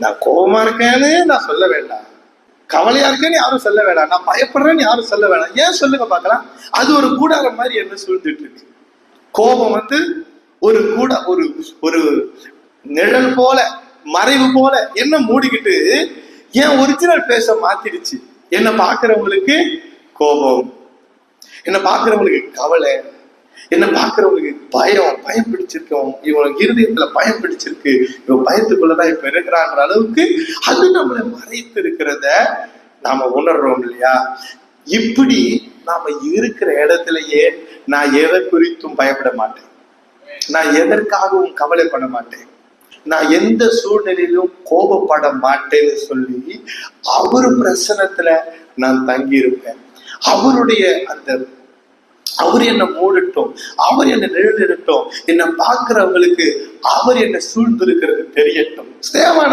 நான் கோபமா இருக்கேன்னு நான் சொல்ல வேண்டாம், கவலையா இருக்கேன்னு யாரும் சொல்ல வேண்டாம், நான் பயப்படுறேன்னு யாரும் சொல்ல வேண்டாம். ஏன் சொல்லுங்க பார்க்கலாம்? அது ஒரு கூடாரம் மாதிரி என்ன சூழ்ந்துட்டு இருக்கு. கோபம் ஒரு கூட ஒரு ஒரு நிழல் போல, மறைவு போல என்ன மூடிக்கிட்டு என் ஒரிஜினல் பேச மாத்திடுச்சு. என்ன பாக்குறவங்களுக்கு கோபம், என்ன பாக்குறவங்களுக்கு கவலை, என்ன பாக்குறவங்களுக்கு பயம் பிடிச்சிருக்கோம், இவனுக்கு இருதயத்துல பயம் பிடிச்சிருக்கு, இவன் பயத்துக்குள்ளதான் இப்ப இருக்கிறான்ற அளவுக்கு அது நம்மளை மறைத்து இருக்கிறத நாம உணர்றோம் இல்லையா? இப்படி நாம இருக்கிற இடத்துலயே நான் எதை குறித்தும் பயப்பட மாட்டேன், நான் எதற்காகவும் கவலைப்பட மாட்டேன், நான் எந்த சூழ்நிலையிலும் கோபப்பட மாட்டேன்னு சொல்லி அவரு பிரசனத்துல நான் தங்கி இருப்பேன். அவருடைய அவர் என்ன மூடட்டும், அவர் என்ன நிழலிடட்டும், என்ன பார்க்கிறவங்களுக்கு அவர் என்ன சூழ்ந்திருக்கிறது தெரியட்டும். சேவான